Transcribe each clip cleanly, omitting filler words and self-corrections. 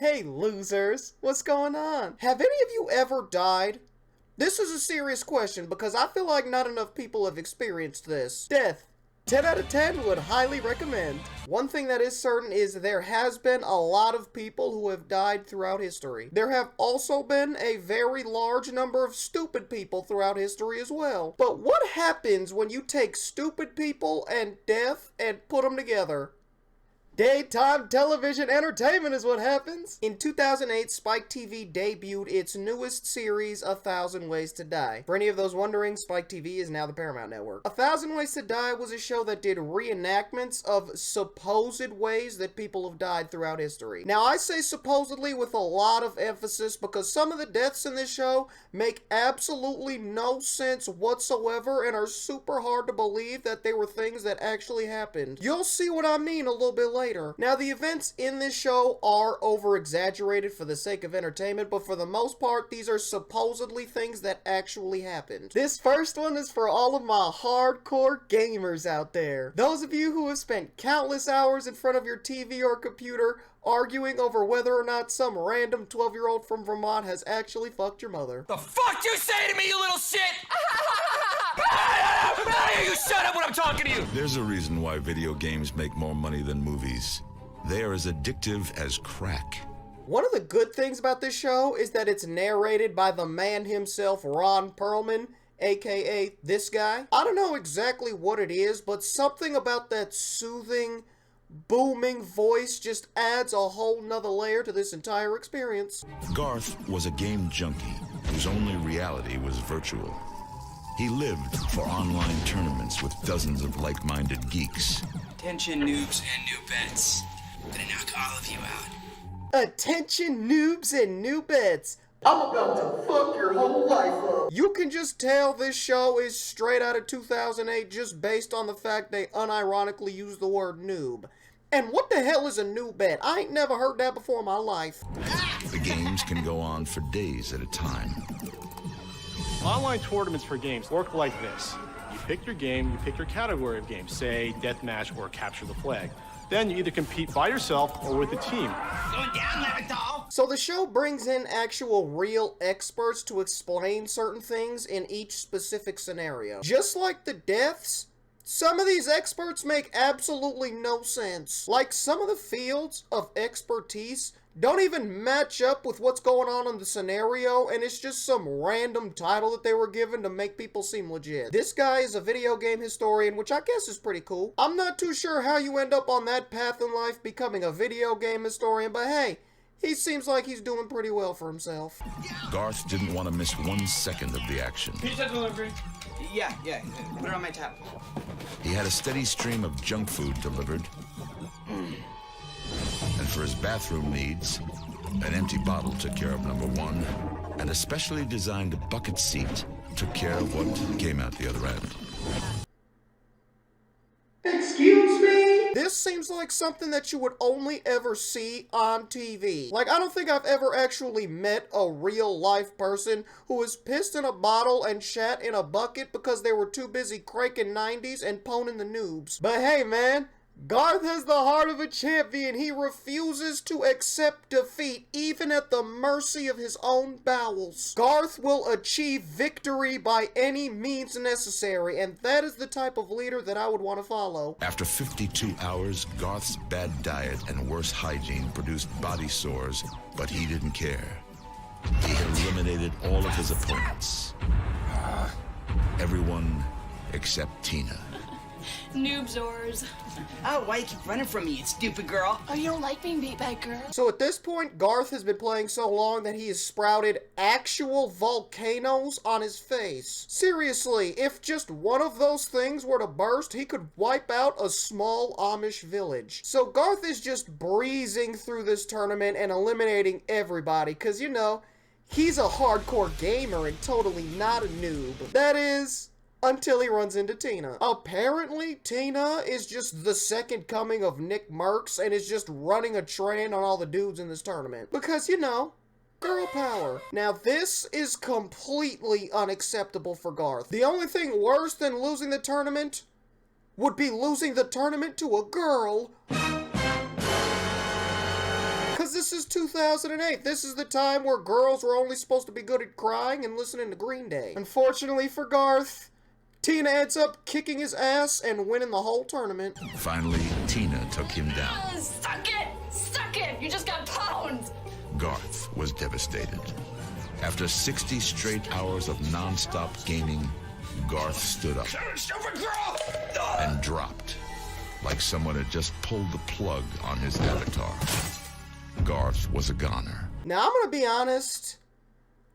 Hey losers, what's going on? Have any of you ever died? This is a serious question because I feel like not enough people have experienced this. Death. 10 out of 10 would highly recommend. One thing that is certain is there has been a lot of people who have died throughout history. There have also been a very large number of stupid people throughout history as well. But what happens when you take stupid people and death and put them together? Daytime television entertainment is what happens. In 2008, Spike TV debuted its newest series, 1,000 Ways to Die. For any of those wondering, Spike TV is now the Paramount Network. 1,000 Ways to Die was a show that did reenactments of supposed ways that people have died throughout history. Now, I say supposedly with a lot of emphasis because some of the deaths in this show make absolutely no sense whatsoever and are super hard to believe that they were things that actually happened. You'll see what I mean a little bit later. Now, the events in this show are over-exaggerated for the sake of entertainment, but for the most part, these are supposedly things that actually happened. This first one is for all of my hardcore gamers out there. Those of you who have spent countless hours in front of your TV or computer arguing over whether or not some random 12-year-old from Vermont has actually fucked your mother. The fuck you say to me, you little shit? You shut up when I'm talking to you! There's a reason why video games make more money than movies. They are as addictive as crack. One of the good things about this show is that it's narrated by the man himself, Ron Perlman, aka this guy. I don't know exactly what it is, but something about that soothing, booming voice just adds a whole nother layer to this entire experience. Garth was a game junkie whose only reality was virtual. He lived for online tournaments with dozens of like-minded geeks. Attention, noobs and noobettes. I'm gonna knock all of you out. Attention, noobs and noobettes. I'm about to fuck your whole life up. You can just tell this show is straight out of 2008 just based on the fact they unironically use the word noob. And what the hell is a noobette? I ain't never heard that before in my life. The games can go on for days at a time. Online tournaments for games work like this. You pick your game, you pick your category of game, say deathmatch or capture the flag. Then you either compete by yourself or with a team. Going down, Levital! So the show brings in actual real experts to explain certain things in each specific scenario. Just like the deaths, some of these experts make absolutely no sense. Like, some of the fields of expertise don't even match up with what's going on in the scenario, and it's just some random title that they were given to make people seem legit. This guy is a video game historian, which I guess is pretty cool. I'm not too sure how you end up on that path in life, becoming a video game historian, but hey, he seems like he's doing pretty well for himself. Garth didn't want to miss 1 second of the action. Pizza delivery. Yeah, put it on my tab. He had a steady stream of junk food delivered. And for his bathroom needs, an empty bottle took care of number one, and a specially designed bucket seat took care of what came out the other end. Excuse me? This seems like something that you would only ever see on TV. Like, I don't think I've ever actually met a real-life person who was pissed in a bottle and shat in a bucket because they were too busy cranking 90s and poning the noobs. But hey, man, Garth has the heart of a champion. He refuses to accept defeat, even at the mercy of his own bowels. Garth will achieve victory by any means necessary, and that is the type of leader that I would want to follow. After 52 hours, Garth's bad diet and worse hygiene produced body sores, but he didn't care. He had eliminated all of his opponents. Everyone except Tina. Noobzors. Oh, why you keep running from me, you stupid girl? Oh, you don't like being beat by a girl? So at this point, Garth has been playing so long that he has sprouted actual volcanoes on his face. Seriously, if just one of those things were to burst, he could wipe out a small Amish village. So Garth is just breezing through this tournament and eliminating everybody, because, you know, he's a hardcore gamer and totally not a noob. That is, until he runs into Tina. Apparently, Tina is just the second coming of Nick Merckx and is just running a train on all the dudes in this tournament. Because, you know, girl power. Now, this is completely unacceptable for Garth. The only thing worse than losing the tournament would be losing the tournament to a girl. Because this is 2008. This is the time where girls were only supposed to be good at crying and listening to Green Day. Unfortunately for Garth, Tina ends up kicking his ass and winning the whole tournament. Finally, Tina took him down. Suck it! Suck it! You just got pwned! Garth was devastated. After 60 straight hours of non-stop gaming, Garth stood up and dropped, like someone had just pulled the plug on his avatar. Garth was a goner. Now, I'm gonna be honest.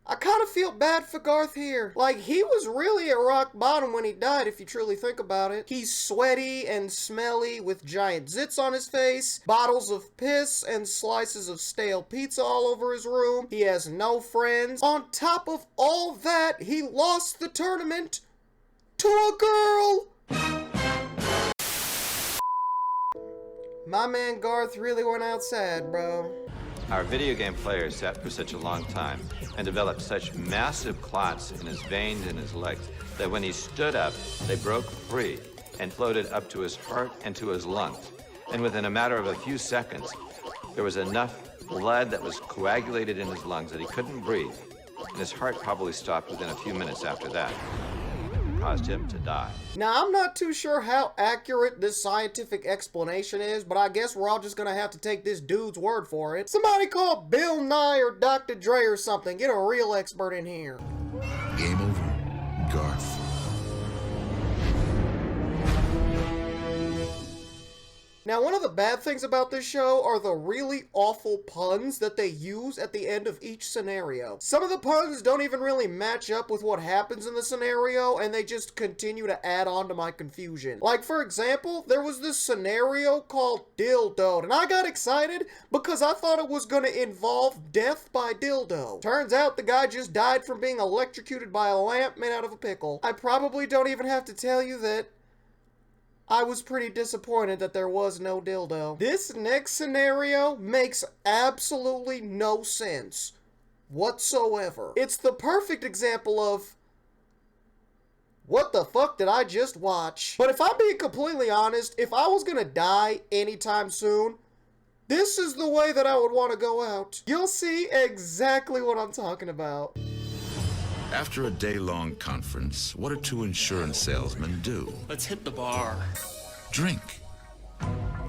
I kind of feel bad for Garth here. Like, he was really at rock bottom when he died, if you truly think about it. He's sweaty and smelly with giant zits on his face, bottles of piss and slices of stale pizza all over his room. He has no friends. On top of all that, he lost the tournament to a girl. My man Garth really went out sad, bro. Our video game players sat for such a long time and developed such massive clots in his veins and his legs that when he stood up, they broke free and floated up to his heart and to his lungs. And within a matter of a few seconds, there was enough blood that was coagulated in his lungs that he couldn't breathe. And his heart probably stopped within a few minutes after that. It caused him to die. Now, I'm not too sure how accurate this scientific explanation is, but I guess we're all just gonna have to take this dude's word for it. Somebody call Bill Nye or Dr. Dre or something. Get a real expert in here. Game over. Garth. Now, one of the bad things about this show are the really awful puns that they use at the end of each scenario. Some of the puns don't even really match up with what happens in the scenario, and they just continue to add on to my confusion. Like, for example, there was this scenario called Dildo, and I got excited because I thought it was gonna involve death by dildo. Turns out the guy just died from being electrocuted by a lamp made out of a pickle. I probably don't even have to tell you that I was pretty disappointed that there was no dildo. This next scenario makes absolutely no sense whatsoever. It's the perfect example of, what the fuck did I just watch? But if I'm being completely honest, if I was gonna die anytime soon, this is the way that I would want to go out. You'll see exactly what I'm talking about. After a day-long conference, what do two insurance salesmen do? Let's hit the bar. Drink.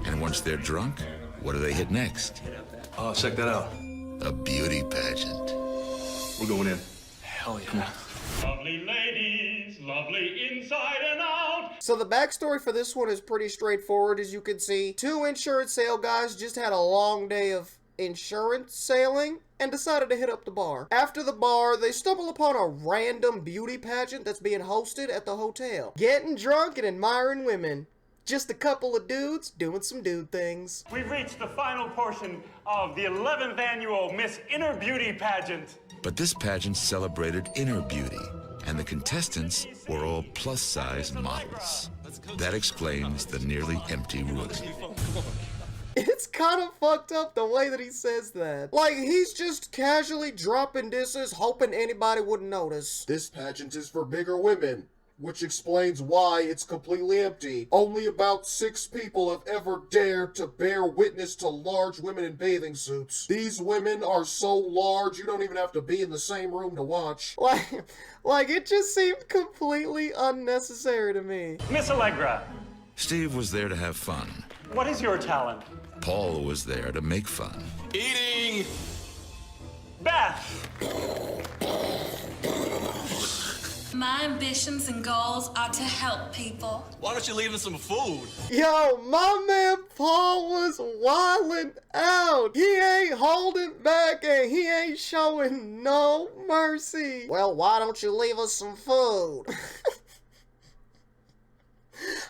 And once they're drunk, what do they hit next? Oh, check that out. A beauty pageant. We're going in. Hell yeah. Lovely ladies, lovely inside and out. So the backstory for this one is pretty straightforward, as you can see. Two insurance sale guys just had a long day of insurance sailing and decided to hit up the bar. After the bar, they stumble upon a random beauty pageant that's being hosted at the hotel. Getting drunk and admiring women. Just a couple of dudes doing some dude things. We've reached the final portion of the 11th annual Miss Inner Beauty pageant. But this pageant celebrated inner beauty, and the contestants were all plus-size models. That explains the nearly empty room. It's kind of fucked up the way that he says that. Like, he's just casually dropping disses, hoping anybody wouldn't notice. This pageant is for bigger women, which explains why it's completely empty. Only about 6 people have ever dared to bear witness to large women in bathing suits. These women are so large, you don't even have to be in the same room to watch. Like it just seemed completely unnecessary to me. Miss Allegra, Steve was there to have fun. what is your talent? Paul was there to make fun. Eating! Beth, My ambitions and goals are to help people. Why don't you leave us some food? Yo, my man Paul was wildin' out. He ain't holding back and he ain't showing no mercy. Well, why don't you leave us some food?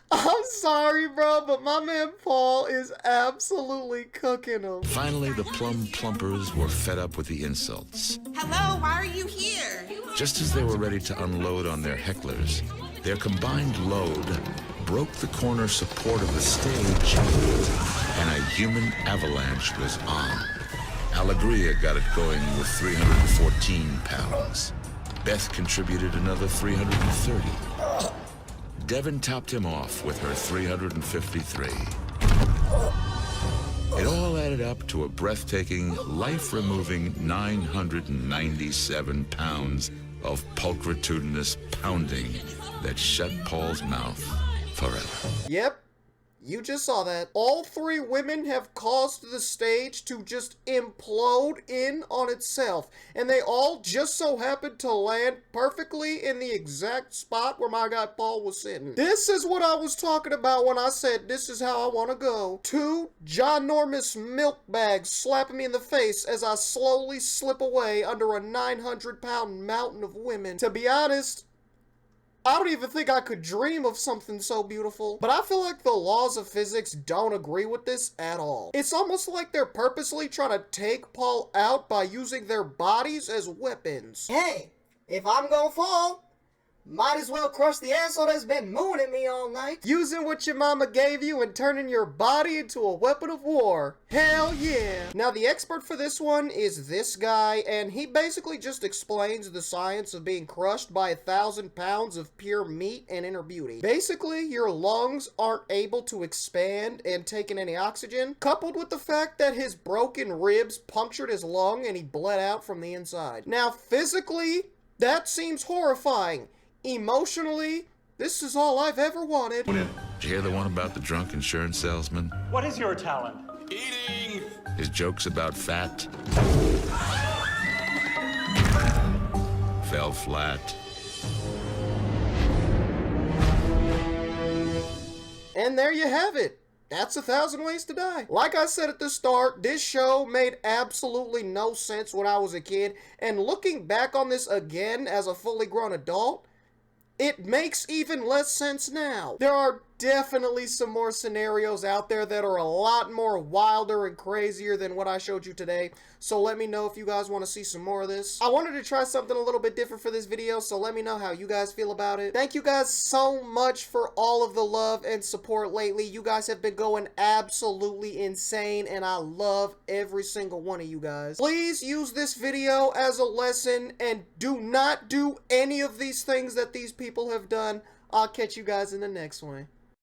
I'm sorry, bro, but my man Paul is absolutely cooking them. Finally, the plum plumpers were fed up with the insults. Hello, why are you here? Just as they were ready to unload on their hecklers, their combined load broke the corner support of the stage, and a human avalanche was on. Alegria got it going with 314 pounds. Beth contributed another 330. Devin topped him off with her 353. It all added added up to a breathtaking, life-removing 997 pounds of pulchritudinous pounding that shut Paul's mouth forever. Yep. You just saw that. All three women have caused the stage to just implode in on itself. And they all just so happened to land perfectly in the exact spot where my guy Paul was sitting. This is what I was talking about when I said this is how I want to go. Two ginormous milk bags slapping me in the face as I slowly slip away under a 900-pound mountain of women. To be honest, I don't even think I could dream of something so beautiful. But I feel like the laws of physics don't agree with this at all. It's almost like they're purposely trying to take Paul out by using their bodies as weapons. Hey, if I'm gonna fall, might as well crush the asshole that's been mooning at me all night. Using what your mama gave you and turning your body into a weapon of war. Hell yeah. Now the expert for this one is this guy, and he basically just explains the science of being crushed by 1,000 pounds of pure meat and inner beauty. Basically, your lungs aren't able to expand and take in any oxygen, coupled with the fact that his broken ribs punctured his lung and he bled out from the inside. Now physically, that seems horrifying. Emotionally, this is all I've ever wanted. Did you hear the one about the drunk insurance salesman? What is your talent? Eating. His jokes about fat fell flat. And there you have it. That's 1,000 Ways to Die. Like I said at the start, this show made absolutely no sense when I was a kid. And looking back on this again as a fully grown adult, it makes even less sense now. There are definitely some more scenarios out there that are a lot more wilder and crazier than what I showed you today. So let me know if you guys want to see some more of this. I wanted to try something a little bit different for this video, so let me know how you guys feel about it. Thank you guys so much for all of the love and support lately. You guys have been going absolutely insane, and I love every single one of you guys. Please use this video as a lesson and do not do any of these things that these people have done. I'll catch you guys in the next one.